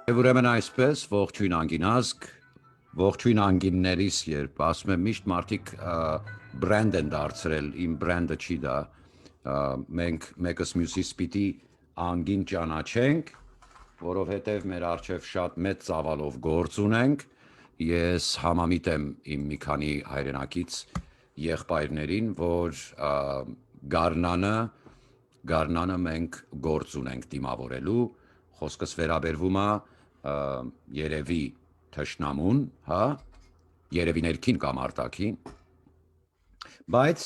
Ուրեմն այսպես ողջույն անգինազգ, ողջույն անգիններիս, երբ ասում եմ միշտ մարդիկ բրենդ են դարձրել, իմ բրենդը չի դա, մենք մեկս մյուսից պիտի անգին ճանաչենք, որովհետև մեր առջև շատ մեծ ծավալով գործ ունենք, ես համամիտ եմ իմ մի քանի հայրենակից եղբայրներին, որ գարնանը մենք գործ ունենք դիմավորելու, խոսքս վերաբերվում է երևի թշնամուն, հա, երևի ներքին կամ արտաքին, բայց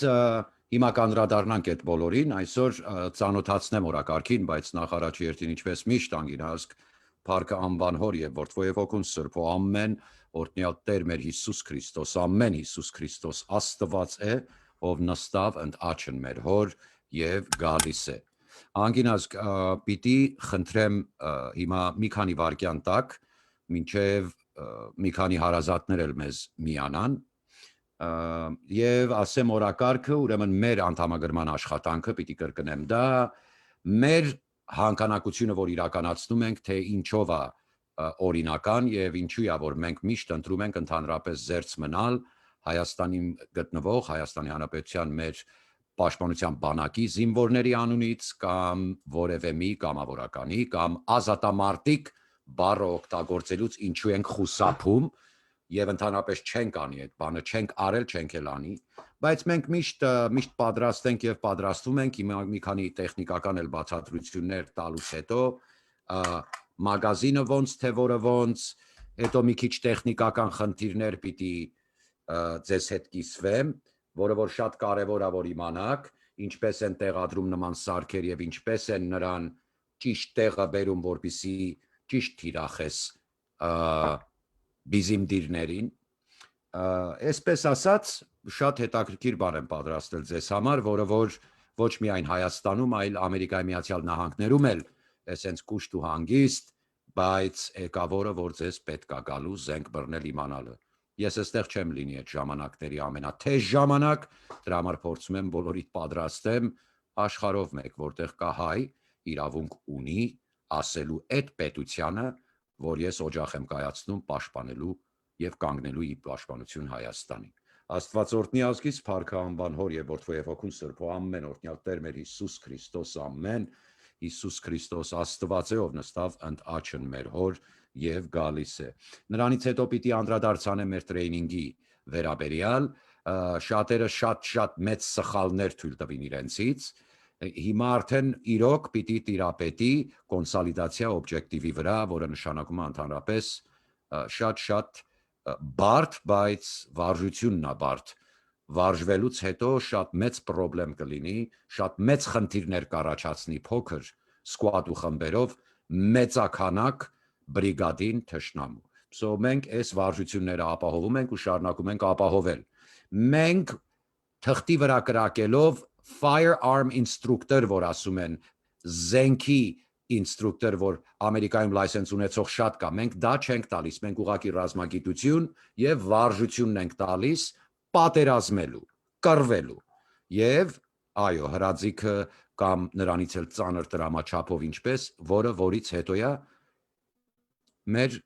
հիմա կանդրադառնանք այդ բոլորին, այսօր ծանոթացնեմ օրակարգին, բայց նախ առաջերտին ինչպես միշտ անգինազգ, փառքը անվան հոր եւ որդվոյ ոգուն սրբո ամեն օրհնյալ Տեր մեր Հիսուս Քրիստոս, ամեն Հիսուս Քրիստոս Աստված է, ով նստավ ընդ աչն մեր հոր եւ գալիս է։ Անգինազգ պիտի խնդրեմ հիմա մի քանի վայրկյան տակ, մինչև մի քանի հարազատներ էլ մեզ միանան, եւ ասեմ օրակարգը, ուրեմն մեր անդամագրման աշխատանքը պիտի կրկնեմ դա, մեր հանգանակությունը, որ իրականացնում ենք, թե ինչով է օրինական եւ ինչու է, որ մենք միշտ ընտրում ենք ընդհանրապես զերծ մնալ Հայաստանի գտնվող Հայաստանի Հանրապետության մեր պաշտպանության բանակի զինվորների անունից կամ որևէ մի կամավորականի կամ ազատամարտիկ բառը օգտագործելուց ինչու ենք խուսափում եւ ընդհանրապես չենք անի այդ բանը, չենք արել, չենք էլ անի, բայց մենք միշտ պատրաստ ենք եւ պատրաստվում ենք մի քանի տեխնիկական էլ բացատրություններ տալուց հետո մագազինը ոնց թե որը ոնց, հետո մի քիչ տեխնիկական խնդիրներ պիտի ձեզ հետ կիսվեմ, որը որ շատ կարևոր է որ իմանաք, ինչպես են տեղադրում նման սարքեր եւ ինչպես են նրան ճիշտ տեղը բերում, որպեսզի ճիշտ թիրախես բիզիմդիրներին, այսպես ասած, շատ հետաքրքիր բան եմ պատրաստել ձեզ համար, որը որ ոչ միայն Հայաստանում, այլ Ամերիկայի Միացյալ Նահանգներում էլ էսենց կուշտ ու հանգիստ, բայց եկավորը, որ ձեզ պետք է գալու զենք բռնել իմանալը։ Ես այստեղ չեմ լինի այդ ժամանակների ամենաթեժ ժամանակ, դրա համար փորձում եմ բոլորիդ պատրաստեմ աշխարհով մեկ, որտեղ կա հայ, իրավունք ունի ասելու այդ պետությանը, որ ես օջախ եմ կայացնում պաշտպանելու եւ կանգնելու ի պաշտպանություն Հայաստանի։ Աստված օրհնի ազգից փառքը անվան հոր եւ որդվո եւ հոգուն սրբո ամեն օրհնյալ Տեր մեր Հիսուս Քրիստոս ամեն Հիսուս Քրիստոս Աստված է, ով նստավ ընդ աչն մեր հոր եւ գալիս է։ Նրանից հետո պիտի անդրադարձանեմ մեր տրեյնինգի վերաբերյալ, շատերը շատ մեծ սխալներ թույլ տվին իրենցից, հիմա արդեն իրոք պիտի տիրապետի կոնսոլիդացիա օբյեկտիվի վրա, որը նշանակում է ընդհանրապես շատ բարդ, բայց վարժությունն է բարդ, վարժվելուց հետո շատ մեծ պրոբլեմ կլինի, շատ մեծ խնդիրներ կառաջացնի փոքր սկուադ ու խմբերով մեծականակ բրիգադին թշնամու։ Մենք այս վարժությունները ապահովում ենք ու շարունակում ենք ապահովել։ Մենք թղթի վրա կրակելով firearm instructor, որ ասում են, զենքի ինստրուկտոր, որ Ամերիկայում լայսենս ունեցող շատ կա, մենք դա չենք տալիս, մենք ուղղակի ռազմագիտություն եւ վարժությունն ենք տալիս պատերազմելու, կռվելու եւ այո, հրաձիգը կամ նրանից էլ ծանր տրամաչափով ինչպես, որից հետո է մեր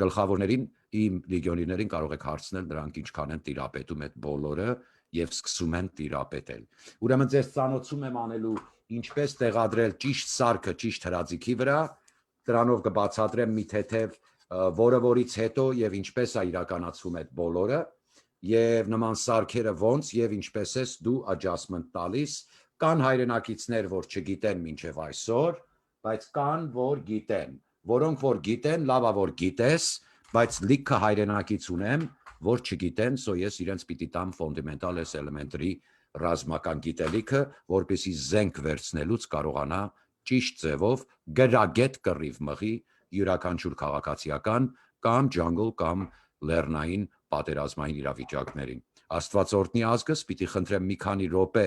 գլխավորներին, իմ լեգիոներներին կարող եք հարցնել նրանք ինչքան են տիրապետում այդ բոլորը եւ սկսում են տիրապետել։ Ուրեմն ձեզ ծանոթում եմ անելու ինչպես տեղադրել ճիշտ սարքը ճիշտ հրաձիգի վրա, դրանով կբացատրեմ մի թեթև որը որից հետո եւ ինչպես է իրականացվում այդ բոլորը եւ նման սարքերը ոնց եւ ինչպես է դու adjustment տալիս, կան հայրենակիցներ, որ չգիտեն մինչեւ այսօր, բայց կան, որ գիտեն, որոնք որ գիտեն, լավա որ գիտես, բայց լիքը հայրենակից ունեմ, որ չգիտեն, ես իրենց պիտի տամ ֆունդամենտալ էլեմենտերի ռազմական գիտելիքը, որպեսզի զենք վերցնելուց կարողանա ճիշտ ձևով գրագետ կռիվ մղի յուրաքանչյուր քաղաքացիական կամ ջանգլ կամ լեռնային պատերազմային իրավիճակներին։ Աստված օրհնի ազգս, պիտի խնդրեմ մի քանի րոպե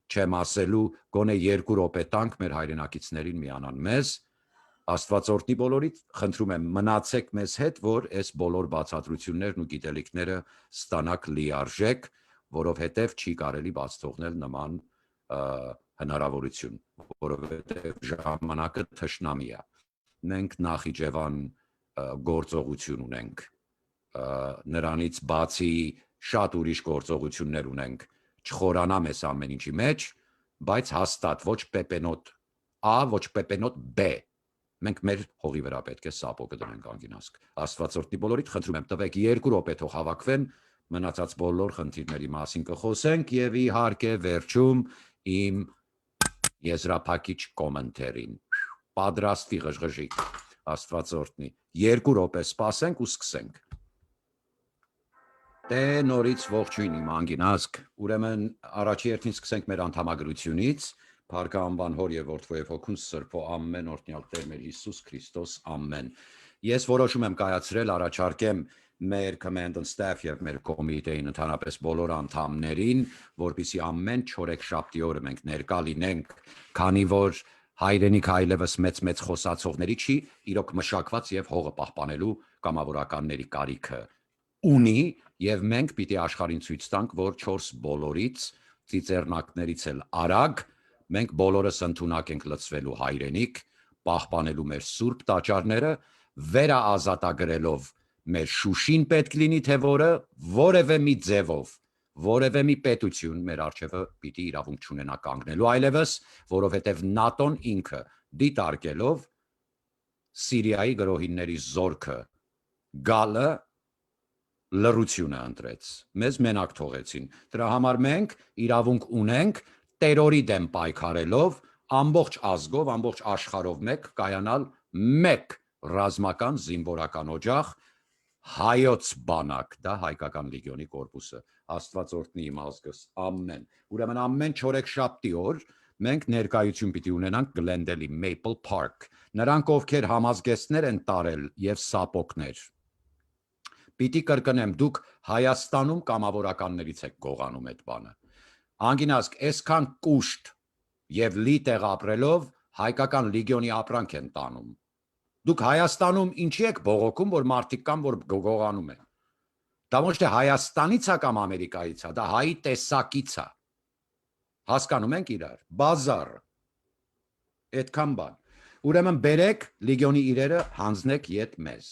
չեմ ասելու, գոնե 2 րոպե տանք մեր հայրենակիցներին միանան մեզ։ Աստված օրհնի բոլորիդ, խնդրում եմ մնացեք մեզ հետ, որ այս բոլոր բացատրություններն ու գիտելիքները ստանաք լիարժեք, որովհետև չի կարելի բաց թողնել նման հնարավորություն, որովհետև ժամանակը թշնամի է։ մենք Նախիջևան գործողություն ունենք, նրանից բացի շատ ուրիշ գործողություններ ունենք, չխորանամ ես ամեն ինչի մեջ, բայց հաստատ ոչ պեպենոտ A, ոչ պեպենոտ B, մենք մեր հողի վրա պետք է սապոգը դնենք անգինասկ, Աստվածորդի բոլորիդ խնդրում եմ տվեք 2 րոպե թող հավաքվեն, մնացած բոլոր խնդիրների մասին կխոսենք եւ իհարկե վերջում իմ եզրափակիչ կոմենտերին, պատրաստվի ղժղժիկ, Աստվածորդնի, 2 րոպե սպասենք ու սկսենք։ Դե նորից ողջույն իմ անգինասկ, ուրեմն առաջի երթին սկսենք մեր անդամագրությունից, Փառք անվան Հոր եւ Որդու եւ Հոգու Սրբո ամեն օրհնյալ Տեր մեր Հիսուս Քրիստոս ամեն։ Ես որոշում եմ կայացրել առաջարկեմ մեր command and staff եւ մեր կոմիտեին ընդհանրապես բոլոր անդամներին, որպեսզի ամեն չորեքշաբթի օրը մենք ներկա լինենք, քանի որ հայրենիք այլևս մեծ խոսացողների չի, իրոք մշակված եւ հողը պահպանելու կամավորականների կարիքը ունի եւ մենք պիտի աշխարհին ցույց տանք, որ 4 բոլորից ծիծեռնակներից էլ արագ մենք բոլորս ընդունակ ենք լցվելու հայրենիք, պահպանելու մեր սուրբ տաճարները, վերաազատագրելով մեր Շուշին պետք լինի թե որը որևէ մի ձևով, որևէ մի պետություն մեր արժևը պիտի իրավունք չունենա կանգնելու այլևս, որովհետև ՆԱՏՕ-ն ինքը դիտարկելով Սիրիայի գրոհինների զորքը գալը լռությունը ընտրեց, մեզ մենակ թողեցին, դրա համար մենք իրավունք ունենք տերորի դեմ պայքարելով ամբողջ ազգով, ամբողջ աշխարհով մեկ կայանալ մեկ ռազմական զինվորական օջախ հայոց բանակ, դա հայկական լեգիոնի կորպուսը, Աստված օրհնի իմ ազգս, ամեն, ուրեմն ամեն չորեքշաբթի օր մենք ներկայություն պիտի ունենանք Գլենդելի Maple Park, նրանք ովքեր համազգեստներ են տարել եւ սապոկներ, պիտի կրկնեմ, դուք Հայաստանում կամավորականներից եք գողանում այդ բանը, անգինասկ, այսքան կուշտ եւ լի տեղ ապրելով հայկական լեգիոնի ապրանք են տանում, դուք Հայաստանում ինչի եք բողոքում, որ մարդիկ կան, որ գողանում են, դա ոչ թե Հայաստանից է կամ Ամերիկայից է, դա հայի տեսակից է, հասկանում ենք իրար, բազար, այդքան բան, ուրեմն բերեք լեգիոնի իրերը հանձնեք ետ մեզ,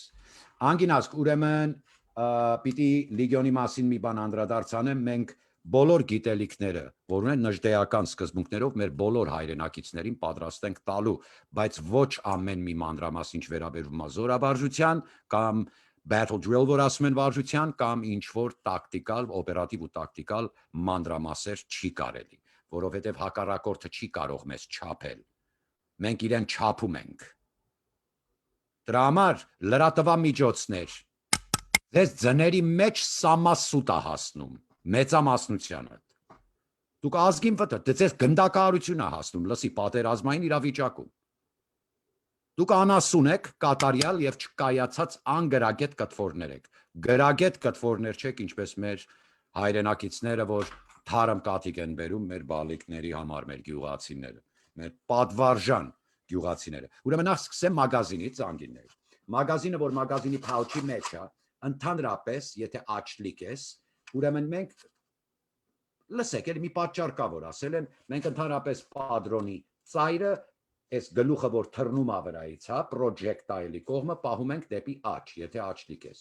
անգինասկ, ուրեմն պիտի լեգիոնի մասին մի բան անդրադարձանեմ, մենք բոլոր գիտելիքները, որ ունեն նժդեական սկզբունքներով մեր բոլոր հայրենակիցներին պատրաստ ենք տալու, բայց ոչ ամեն մի մանրամաս ինչ վերաբերվում է զորավարժության կամ battle drill, որ ասում են վարժության, կամ ինչ որ տակտիկալ, օպերատիվ ու տակտիկալ մանրամասեր չի կարելի, որովհետև հակառակորդը չի կարող մեզ չափել, մենք իրեն չափում ենք, դրա համար լրատվամիջոցներ, ձեզ ձների մեջ սամասուտ է հասնում, մեծամասնությանը, դուք ազգին վտը, ձեզ գնդակահարություն է հասնում, լսի պատերազմային իրավիճակում, դուք անասուն եք, կատարյալ և չկայացած անգրագետ կտվորներ եք, գրագետ կտվորներ չեք, ինչպես մեր հայրենակիցները, որ թարմ կաթիկ են բերում մեր բալիկների համար, մեր գյուղացիները, մեր պատվարժան գյուղացիները, ուրեմն նախ սկսեմ մագազինից անգիններ, մագազինը, որ մագազինի փաուչի մեջ է, ընդհանրապես, եթե աչլիկ ես, ուրեմն մենք, լսեք, մի պատճառ կա, որ ասել են, մենք ընդհանրապես պատրոնի ծայրը, այս գլուխը, որ թռնում է վրայից, պրոջեկտայլի կողմը պահում ենք դեպի աչ, եթե աչլիկ ես,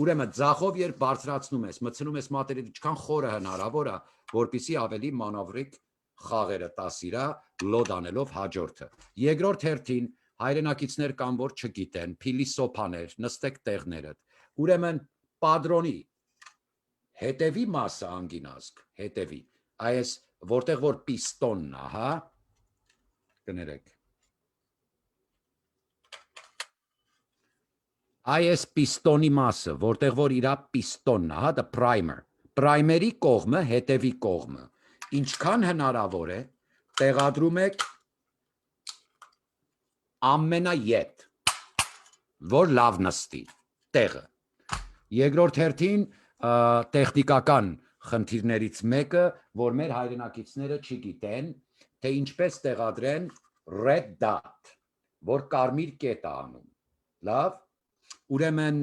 ուրեմն ձախով երբ բարձրացնում ես, մտցնում ես մատերից ինչքան խորը հնարավոր է, որպեսզի ավելի մանավրիկ խաղերը տաս իրա, լոդ անելով հաջորդը, երկրորդ հերթին հայրենակիցներ կան, որ չգիտեն, փիլիսոփաներ, նստեք տեղներդ, ուրեմն պատրոնի հետևի մասը անգինազգ, հետևի, այս որտեղ որ պիստոնն է, հա, կներեք, այս պիստոնի մասը, որտեղ որ իրա պիստոնն է, հա, դա պրայմեր, պրայմերի կողմը, հետևի կողմը, ինչքան հնարավոր է, տեղադրում եք ամենաետ, որ լավ նստի, տեղը, երկրորդ հերթին տեխնիկական խնդիրներից մեկը, որ մեր հայրենակիցները չգիտեն, թե ինչպես տեղադրեն red dot, որ կարմիր կետ է անում, լավ, ուրեմն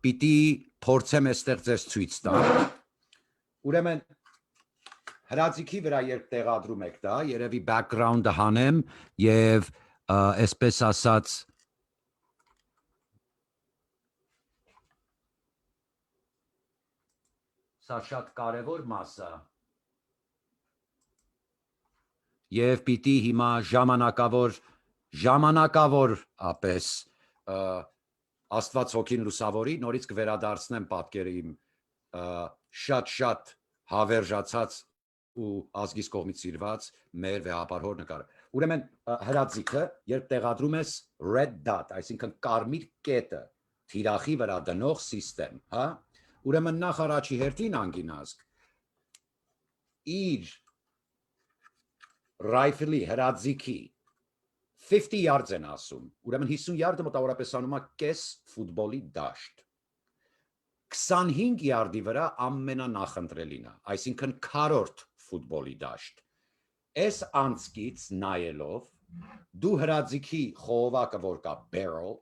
պիտի փորձեմ այստեղ ձեզ ցույց տամ, ուրեմն հրաձիքի վրա երբ տեղադրում եք դա, երևի background-ը հանեմ և այսպես ասած սա շատ կարևոր մաս է եւ պիտի հիմա ժամանակավոր ապես Աստված հոգին լուսավորի նորից կվերադարձնեմ պատկերը իմ շատ հավերժացած ու ազգիս կողմից սիրված մեր վեհապարհոր նկարը ուրեմն հրաձիգը երբ տեղադրում ես red dot այսինքն կարմիր կետը թիրախի վրա դնող համակարգ հա ուրեմն նախ առաջի հերթին անգինազգ իր rifle-ի հրաձիգի 50 yards են ասում ուրեմն 50 yard-ը մոտավորապես անում է կես ֆուտբոլի դաշտ 25 yard-ի վրա ամենանախընտրելին է այսինքն քառորդ ֆուտբոլի դաշտ այս անցքից նայելով դու հրաձիգի խողովակը որ կա barrel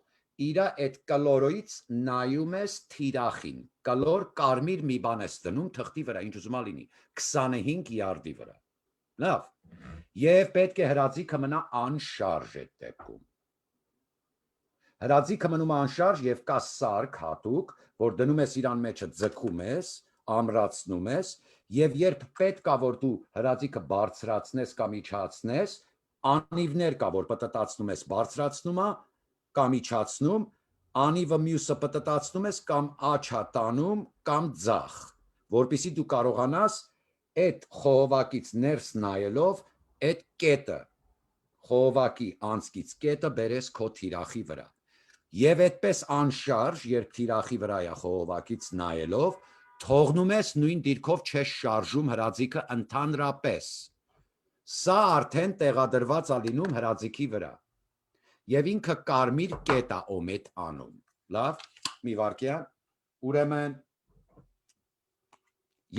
իրա այդ կլորոից նայում ես թիրախին կլոր կարմիր մի բան ես դնում թղթի վրա ինչ ուզում ա լինի 25 yard-ի վրա լավ եւ պետք է հրաձիգը մնա անշարժ այդ դեպքում հրաձիգը մնում է անշարժ եւ կա սարք հատուկ որ դնում ես իրան մեջը ձգում ես ամրացնում ես եւ երբ պետք է որ դու հրաձիգը բարձրացնես կամ իջացնես անիվներ կա որ պտտացնում ես բարձրացնում է կամ իջացնում անիվը մյուսը պտտացնում ես կամ աչա տանում կամ ձախ որպեսզի դու կարողանաս այդ խողովակից ներս նայելով այդ կետը խողովակի անցքից կետը բերես քո թիրախի վրա եւ այդպես անշարժ երբ թիրախի վրա է խողովակից նայելով թողնում ես նույն դիրքով չես շարժում հրաձիգը ընդհանրապես սա արդեն տեղադրված է լինում հրաձիգի վրա եւ ինքը կարմիր կետ է օմետ անում լավ մի վարքյան ուրեմն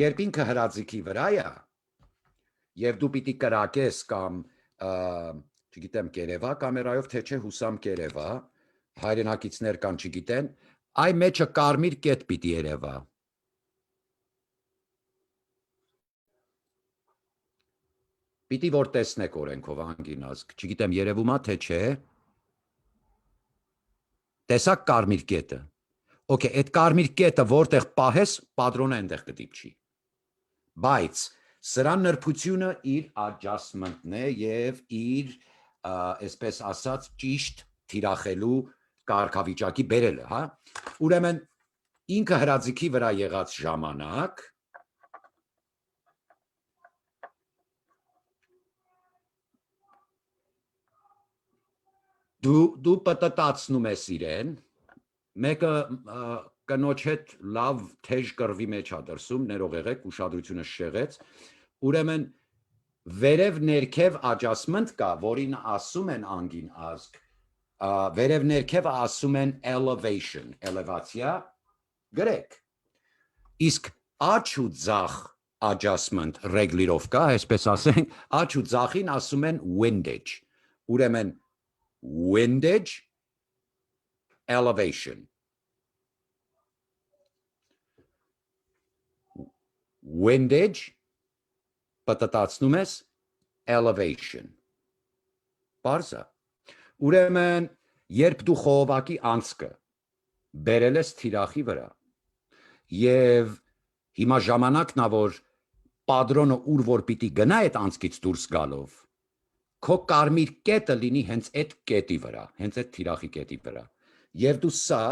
երբ ինքը հրաձիգի վրա է եւ դու պիտի կրակես կամ չգիտեմ կերևա կամերայով թե չէ հուսամ կերևա հայրենակիցներ կան չգիտեն այ մեջը կարմիր կետ պիտի երևա պիտի որ տեսնեք օրենքով անգինազգ չգիտեմ երևում է թե չէ տեսակ կարմիր կետը օքեյ այդ կարմիր կետը որտեղ պահես պատրոնը այնտեղ կդիպչի բայց սրա նրբությունը իր adjustment-ն է եւ իր այսպես ասած ճիշտ թիրախելու կարգավիճակի բերելը, հա։ Ուրեմն ինքը հրաձիգի վրա եղած ժամանակ դու պտտացնում ես իրեն, մեկը կնոջ հետ լավ թեժ կռվի մեջ է դրսում, ներող եղեք, ուշադրությունը շեղեց, ուրեմն վերև ներքև adjustment կա, որին ասում են անգին ազգ, վերև ներքևը ասում են elevation, elevացիա, գրեք, իսկ աչ ու ձախ adjustment ռեգլիրովկա, այսպես ասենք, աչ ու ձախին ասում են windage, ուրեմն windage, elevation. Windage, պատտացնում ես, elevation. Պարզա. Ուրեմն, երբ դու խողովակի անցքը բերել ես թիրախի վրա և հիմա ժամանակն է, որ պատրոնը ուր որ պիտի գնա այդ անցքից դուրս գալով, քո կարմիր կետը լինի հենց այդ կետի վրա, հենց այդ թիրախի կետի վրա, և դու սա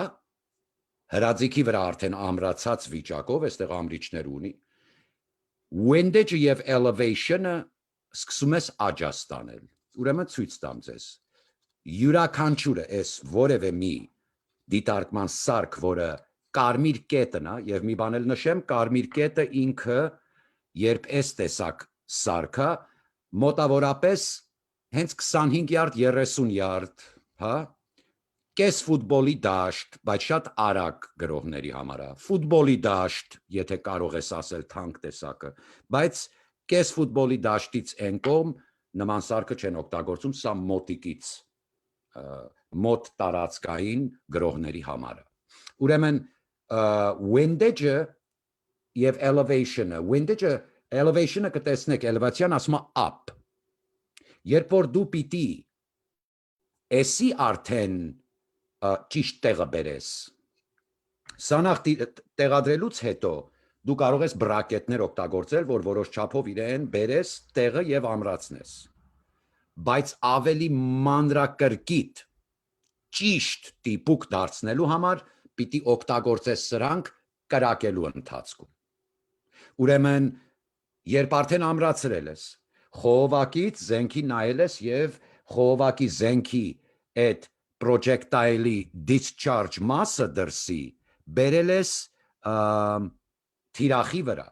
հրաձիգի վրա արդեն ամրացած վիճակով, այստեղ ամրիչներ ունի, windage-ը և elevation-ը սկսում ես adjust անել, ուրեմն ցույց տամ ձեզ, յուրաքանչյուրը այս որևէ մի դիտարկման սարք, որը կարմիր կետն է, և մի բան էլ նշեմ, կարմիր կետը ինքը, երբ այս տեսակ սարքը, մոտավորապես հենց 25 յարդ, 30 յարդ, հա, կես ֆուտբոլի դաշտ, բայց շատ արագ գրողների համար է, ֆուտբոլի դաշտ, եթե կարող ես ասել թանկ տեսակը, բայց կես ֆուտբոլի դաշտից են կողմ, նման սարքը չեն օգտագործում, սա մոտիկից, մոտ տարածքային գրողների համար է։ Ուրեմն, windage-ը և elevation-ը, windage-ը, elevation-ը կտեսնեք, elevation ասում է up, երբ որ դու պիտի էսի արդեն ճիշտ տեղը բերես։ Սանախ տեղադրելուց հետո դու կարող ես բրակետներ օգտագործել, որ որոշ չափով իրեն բերես տեղը եւ ամրացնես։ Բայց ավելի մանրակրկիտ ճիշտ տիպուկ դարձնելու համար պիտի օգտագործես սրանք կրակելու ընթացքում։ Ուրեմն, երբ արդեն ամրացրել ես, խողովակից զենքի նայել ես եւ խողովակի զենքի այդ projectile-ի discharge մասը դրսի բերել ես թիրախի վրա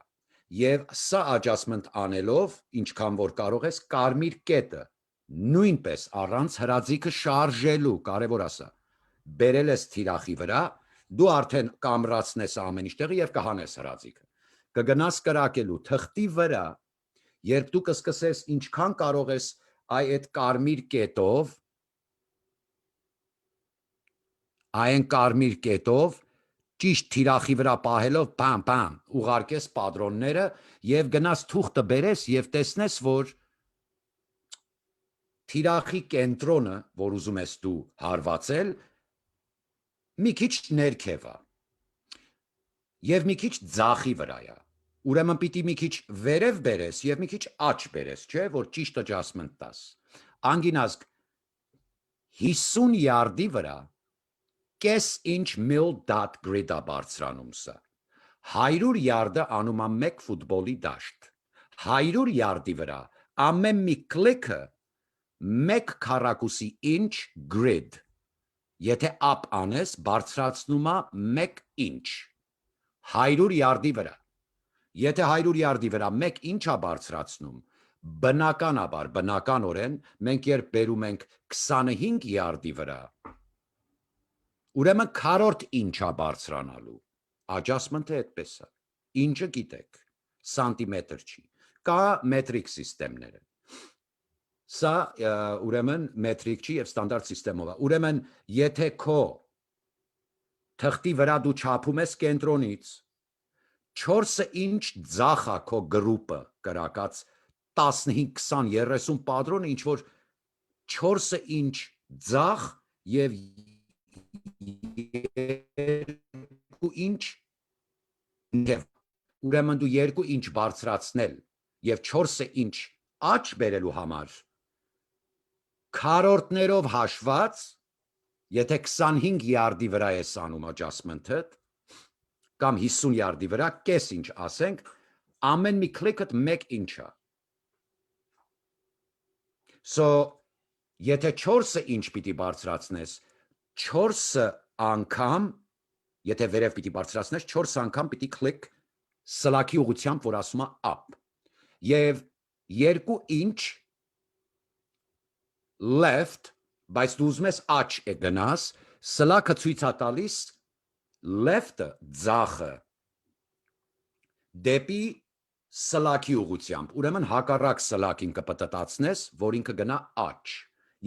եւ սա adjustment անելով, ինչքան որ կարող ես, կարմիր կետը նույնպես առանց հրաձիգը շարժելու, կարևոր է սա, բերել ես թիրախի վրա, դու արդեն կամրացնես ամեն ինչ տեղի եւ կհանես հրաձիգը։ Կգնաս կրակելու թղթի վրա, երբ դու կսկսես ինչքան կարող ես այդ կարմիր կետով ճիշտ թիրախի վրա պահելով բամ ուղարկես պատրոնները եւ գնաս թուղթը բերես եւ տեսնես, որ թիրախի կենտրոնը, որ ուզում ես դու հարվածել, մի քիչ ներքև է եւ մի քիչ ձախի վրա է։ Ուրեմն պիտի մի քիչ վերև բերես եւ մի քիչ աջ բերես, չէ՞, որ ճիշտ adjustment տաս։ Անգինազգ 50 յարդի վրա կես ինչ mill dot grid-ա բարձրանում սա։ 100 յարդը անում է 1 ֆուտբոլի դաշտ։ 100 յարդի վրա ամեն մի կլիքը 1 քառակուսի ինչ grid։ Եթե up անես, բարձրացնում է 1 ինչ։ 100 յարդի վրա։ Եթե 100 յարդի վրա 1 ինչ է բարձրացնում, բնականորեն մենք երբ բերում ենք 25 յարդի վրա, ուրեմն 40 ինչ է բարձրանալու։ Adjustment-ը այդպես է։ Ինչը գիտեք, սանտիմետր չի։ Կա մետրիկ սիստեմները։ Սա ուրեմն մետրիկ չի եւ ստանդարտ սիստեմով է։ Ուրեմն եթե քո թղթի վրա դու չափում ես կենտրոնից 4 ինչ ձախ է քո գրուպը կրակած 15, 20, 30 պատրոնը ինչ որ 4 ինչ ձախ եւ 2 ինչ ներքև։ Ուրեմն դու 2 ինչ բարձրացնել եւ 4 ինչ աջ բերելու համար քառորդներով հաշված, եթե 25 յարդի վրա ես անում adjustment-ը կամ 50 յարդի վրա, կես ինչ ասենք, ամեն մի կլիկդ 1 ինչ է։ So, եթե 4 ինչ պիտի բարձրացնես, 4 անգամ, եթե վերև պիտի բարձրացնես, 4 անգամ պիտի կլիկ սլաքի ուղղությամբ, որ ասում է up։ Եվ 2 ինչ left, բայց դու ուզում ես աջ է գնաս, սլաքը ցույց է տալիս left-ը ձախը դեպի սլաքի ուղղությամբ, ուրեմն հակառակ սլակին կպտտացնես, որ ինքը գնա աջ,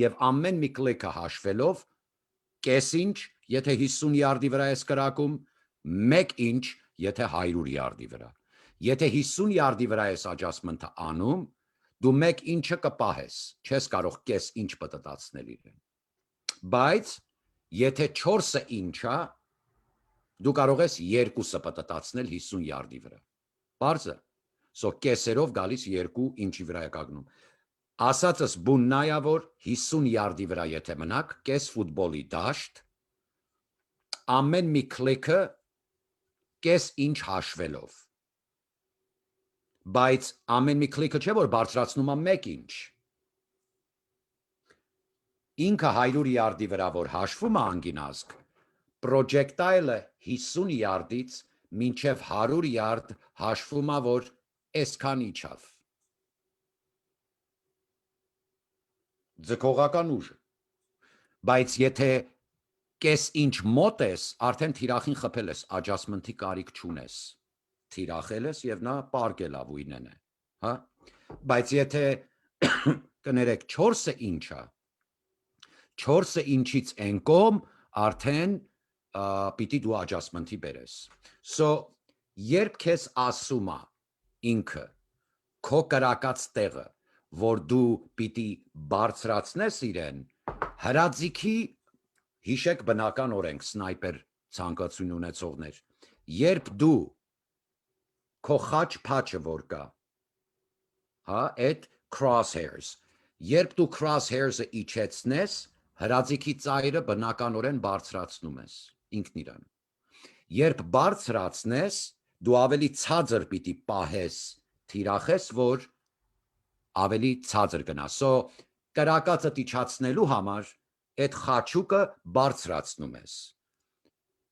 եւ ամեն մի կլիկը հաշվելով կես ինչ, եթե 50 յարդի վրա ես կրակում, 1 ինչ, եթե 100 յարդի վրա։ Եթե 50 յարդի վրա ես adjustment-ը անում, դու 1 ինչը կպահես, չես կարող կես ինչ պտտացնել իրեն։ Բայց եթե 4 ինչա, դու կարող ես 2-ը պտտացնել 50 յարդի վրա։ Բարձր։ So կեսերով գալիս 2 ինչի վրա է կանգնում։ Ասածս բունն է, որ 50 յարդի վրա եթե մնաք, կես ֆուտբոլի դաշտ, ամեն մի կլիկը կես ինչ հաշվելով։ Բայց ամեն մի կլիկը չէ, որ բարձրացնում է 1 ինչ։ Ինքը 100 յարդի վրա, որ հաշվում է անգինազգ, projectile-ը 50 յարդից մինչև 100 յարդ հաշվում է, որ այսքան իջավ։ Ձգողական ուժը։ Բայց եթե կես ինչ մոտ ես, արդեն թիրախին խփել ես, adjustment-ի կարիք չունես։ Թիրախել ես եւ նա պարկել է վույնեն է, հա։ Բայց եթե կներեք 4 ինչա, 4 ինչից ենկոմ արդեն պիտի դու adjustment-ի բերես։ So, երբ քեզ ասում է ինքը քո կրակած տեղը, որ դու պիտի բարձրացնես իրեն, Հրաձիքի հիշեք բնական օրենք սնայպեր ցանկացություն ունեցողներ, երբ դու քո խաչ փաչը որ կա, հա, այդ crosshairs, երբ դու crosshairs-ը իջեցնես, հրաձիքի ծայրը բնականորեն բարձրացնում ես ինքն իրան։ Երբ բարձրացնես, դու ավելի ցածր պիտի պահես, թիրախես, որ ավելի ցածր գնա։ So կրակածը իջացնելու համար այդ խաչուկը բարձրացնում ես։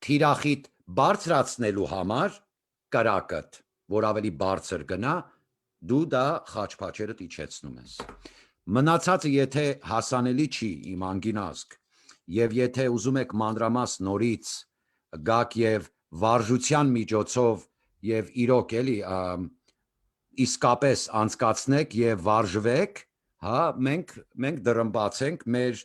Թիրախիդ բարձրացնելու համար կրակդ, որ ավելի բարձր գնա, դու դա խաչփաչերդ իջեցնում ես։ Մնացածը եթե հասանելի չի իմ անգինազգ, եւ եթե ուզում եք մանրամաս նորից գաք եւ վարժության միջոցով եւ իրոք էլի իսկապես անցկացնեք եւ վարժվեք, հա, մենք դրմբաց ենք, մեր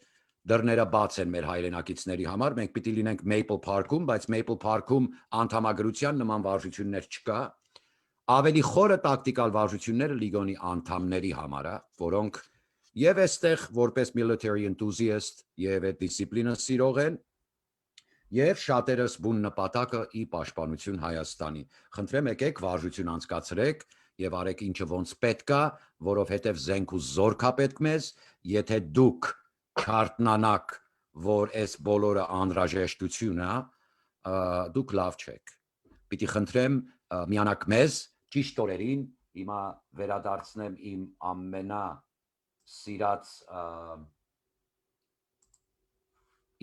դռները բաց են մեր հայրենակիցների համար, մենք պիտի լինենք Maple Park-ում, բայց Maple Park-ում անդամագրության նման վարժություններ չկա։ Ավելի խորը տակտիկալ վարժությունները լիգոնի անդամների համար է, որոնք եւ այստեղ որպես military enthusiast եւ այդ դիսցիպլինը սիրող են, եւ շատերս բուն նպատակը ի պաշտպանություն Հայաստանի։ Խնդրեմ եկեք վարժություն անցկացրեք եւ արեք ինչը ոնց պետք է, որովհետեւ զենք ու զորք է պետք մեզ, եթե դուք չարտնանաք, որ այս բոլորը անհրաժեշտություն է, դուք լավ չեք։ Պիտի խնդրեմ միանաք մեզ ճիշտ օրերին, հիմա վերադարձնեմ իմ ամենա սիրած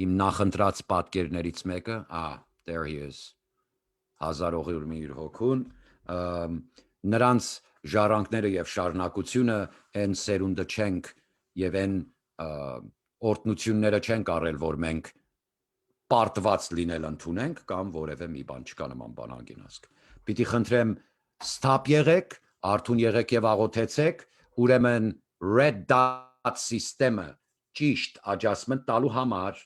իմ նախընտրած պատկերներից մեկը, there he is, 1000 օղի հոգուն, նրանց ժառանգները եւ շարունակությունը այն սերունդը չենք եւ այն օրտնությունները չենք առել, որ մենք պարտված լինել ընդունենք կամ որևէ մի բան չկա նման բան անգինասկ։ Պիտի խնդրեմ stop եղեք, արթուն եղեք եւ աղոթեցեք, ուրեմն red dot system-ը ճիշտ adjustment տալու համար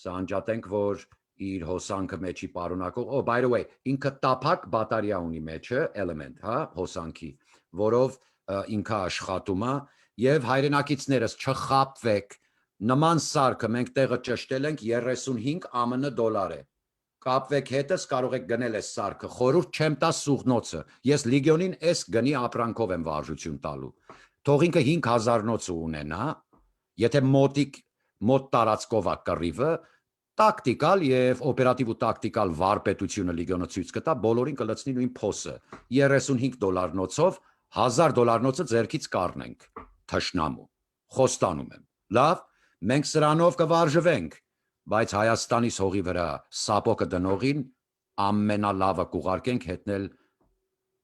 սա անջատենք, որ իր հոսանքը մեջի պարունակող, by the way, ինքը տափակ բատարիա ունի մեջը, element, հա, հոսանքի, որով ինքը աշխատում է եւ հայրենակիցներս չխապվեք, նման սարքը մենք տեղը ճշտել ենք 35 ԱՄՆ դոլար է։ Կապվեք հետս, կարող եք գնել այս սարքը, խորհուրդ չեմ տա սուղնոցը, ես լիգիոնին այս գնի ապրանքով եմ վարժություն տալու, թող ինքը 5000-նոցը ունենա, եթե մոտ տարածքով է կռիվը, տակտիկալ եւ օպերատիվ ու տակտիկալ վարպետությունը լիգիոնը ցույց կտա, բոլորին կլցնի նույն փոսը, 35 դոլարնոցով, 1000 դոլարնոցը ձերքից կառնենք, թշնամու, խոստանում եմ, լավ, մենք սրանով կվարժվենք, բայց Հայաստանից հողի վրա սապոկը դնողին ամենալավը կուղարկենք հետնել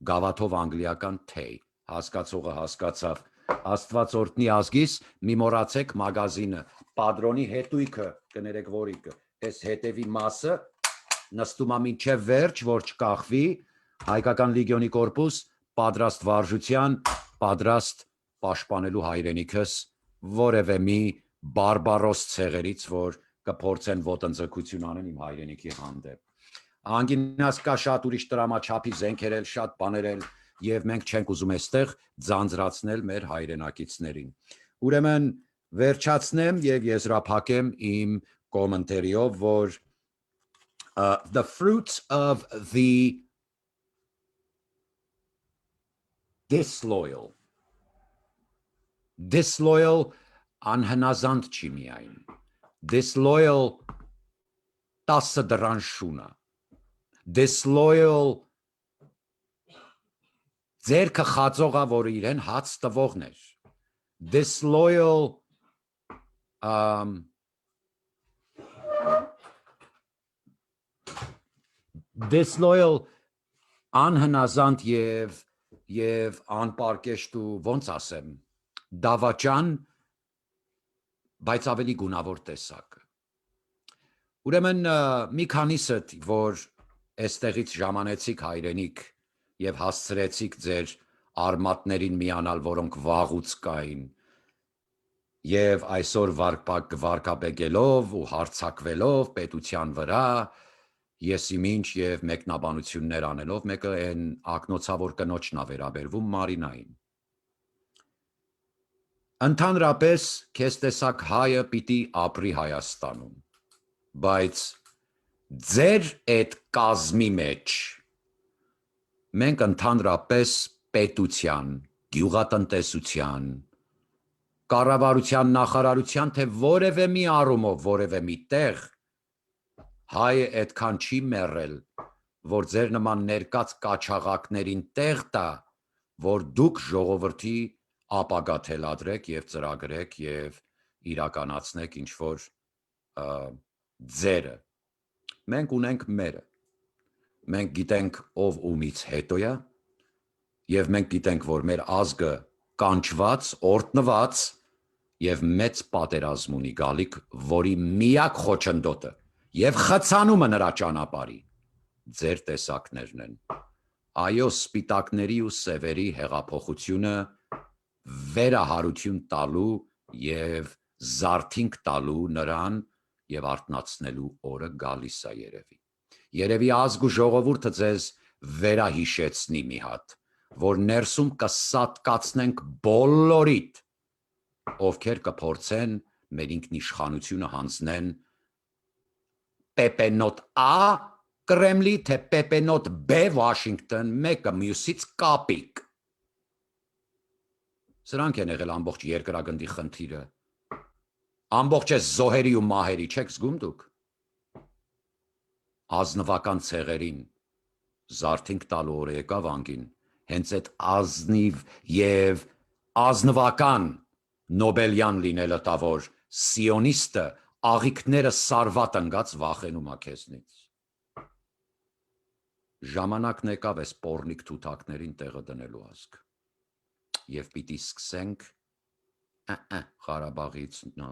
գավաթով անգլիական թեյ, հասկացողը հասկացավ, Աստված օրհնի ազգիս, մի մոռացեք մագազինը, պատրոնի հետույքը, կներեք որիկը, այս հետևի մասը նստում է մինչև վերջ, որ չկախվի, հայկական լիգիոնի կորպուս, պատրաստ վարժության, պատրաստ պաշտպանելու հայրենիքս, որևէ մի բարբարոս ցեղերից, որ կփորձեն ոտնձգություն անեն իմ հայրենիքի հանդեպ։ Անգինաս կա շատ ուրիշ տրամաչափի զենքեր էլ, շատ բաներ էլ, եւ մենք չենք ուզում այստեղ ձանձրացնել մեր հայրենակիցներին։ Ուրեմն վերջացնեմ եւ եզրափակեմ իմ կոմենտարիով, որ the fruits of the disloyal անհնազանդ չի միայն, disloyal 10 դրան շունը, disloyal ձերքը խածողա, որ իրեն հաց տվողներ, disloyal անհնազանդ եւ անպարկեշտ ու ոնց ասեմ, դավաճան, բայց ավելի գունավոր տեսակը։ Ուրեմն մի քանիսդ, որ այստեղից ժամանեցիք հայրենիք եւ հասցրեցիք ձեր արմատներին միանալ, որոնք վաղուց կային, եւ այսօր վարկաբեկելով ու հարցակվելով պետության վրա, եսի մինչ եւ մեկնաբանություններ անելով, մեկը այն ակնոցավոր կնոջն է վերաբերվում Մարինային։ Ընդհանրապես քեզ տեսակ հայը պիտի ապրի Հայաստանում, բայց ձեր այդ կազմի մեջ մենք ընդհանրապես պետության, գյուղատնտեսության, կառավարության նախարարության թե որևէ մի առումով որևէ մի տեղ հայը այդքան չի մեռել, որ ձեր նման ներկած կաչաղակներին տեղ տա, որ դուք ժողովրդի ապագա թելադրեք եւ ծրագրեք եւ իրականացնեք ինչ որ ձերը։ Մենք ունենք մերը։ Մենք գիտենք ով ումից հետո է եւ մենք գիտենք, որ մեր ազգը կանչված, օրտնված եւ մեծ պատերազմ ունի գալիք, որի միակ խոչընդոտը եւ խցանումը նրա ճանապարհի ձեր տեսակներն են։ Այո, սպիտակների ու սևերի հեղափոխությունը վերահարություն տալու եւ զարթինք տալու նրան եւ արտնացնելու օրը գալիս է երևի։ Երևի ազգ ու ժողովուրդը ձեզ վերահիշեցնի մի հատ, որ ներսում կսատկացնենք բոլորիդ, ովքեր կփորձեն մեր ինքնիշխանությունը հանձնեն Պեպենոտ A Կրեմլի, թե Պեպենոտ B Վաշինգտոն, մեկը մյուսից կապիկ։ Սրանք են եղել ամբողջ երկրագնդի խնդիրը։ Ամբողջ այս զոհերի ու մահերի չեք զգում դուք։ Ազնվական ցեղերին զարթինք տալու օրը եկավ անգին, հենց այդ ազնիվ եւ ազնվական Նոբելյան լինելը տա, որ սիոնիստը աղիքները սարվատ ընկած վախենում է քեզնից։ Ժամանակն եկավ այս պոռնիկ թութակներին տեղը դնելու ազգ։ Եվ պիտի սկսենք Ղարաբաղից, no.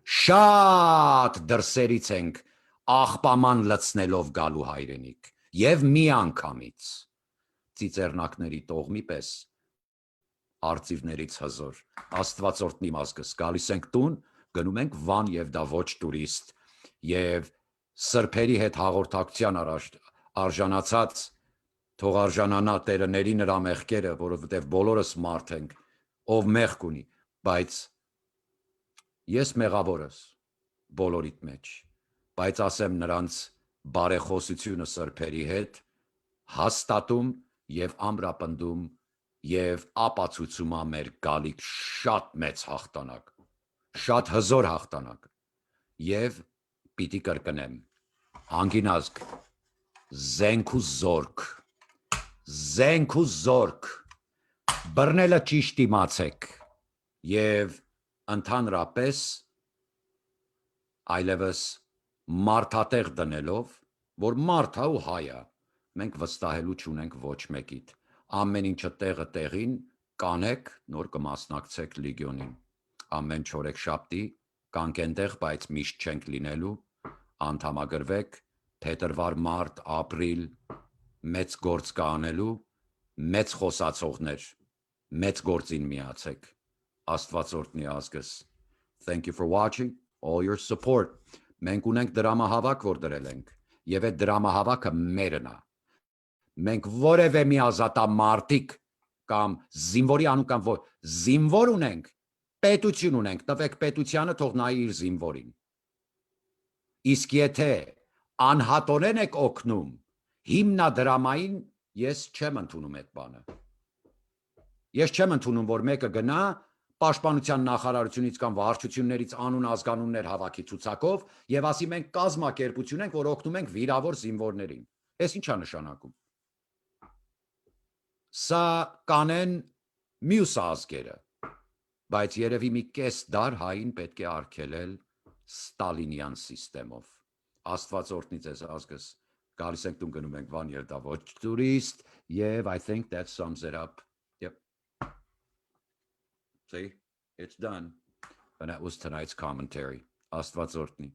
Շատ դրսերից ենք աղբաման լցնելով գալու հայրենիք եւ մի անգամից ծիծեռնակների տողմի պես արծիվներից հզոր Աստվածորդնի մազգս գալիս ենք տուն, գնում ենք Վան եւ դա ոչ տուրիստ եւ սրբերի հետ հաղորդակցության արժանացած թող արժանանա տերների նրա մեղքերը, որովհետեւ բոլորս մարդ ենք, ով մեղք ունի, բայց ես մեղավորս բոլորիդ մեջ, բայց ասեմ նրանց բարեխոսությունը սրբերի հետ հաստատում եւ ամրապնդում եւ ապացուցում է մեր գալիք շատ մեծ հաղթանակ, շատ հզոր հաղթանակ եւ պիտի կրկնեմ անգին ազգ զենք ու զորք բռնելը ճիշտ իմացեք եւ ընդհանրապես այլևս մարդատեղ դնելով, որ մարդ է ու հայ է, մենք վստահելու չունենք ոչ մեկիդ, ամեն ինչը տեղը տեղին, կանեք, նոր կմասնակցեք լիգիոնին, ամեն չորեքշաբթի, կանք ենտեղ, բայց միշտ չենք լինելու, անդամագրվեք, փետրվար, մարտ, ապրիլ, մեծ գործ կա անելու, մեծ խոսացողներ, մեծ գործին միացեք, Աստվածորդնի ազգս, thank you for watching, all your support, մենք ունենք դրամահավաք, որ դրել ենք, եւ այդ դրամահավաքը մերն է, մենք որևէ մի ազատամարտիկ կամ զինվորի անուն կամ զինվոր ունենք, պետություն ունենք, տվեք պետությանը, թող նայի իր զինվորին, իսկ եթե անհատորեն եք օգնում, հիմնադրամային, ես չեմ ընդունում այդ բանը, ես չեմ ընդունում, որ մեկը գնա, Պաշտպանության նախարարությունից կամ վարչություններից անուն ազգանուններ հավաքի ցուցակով եւ ասի մենք կազմակերպություն ենք, որ օգնում ենք վիրավոր զինվորներին։ Էս ի՞նչ է նշանակում։ Սա կանեն մյուս ազգերը, բայց երևի մի կես դար հային պետք է արգելել ստալինյան սիստեմով։ Աստվածորդնի ձեզ ազգս, գալիս ենք տուն գնում ենք Վան եւ դա ոչ տուրիստ եւ I think that sums it up. See, it's done. And that was tonight's commentary. Astvatsordni.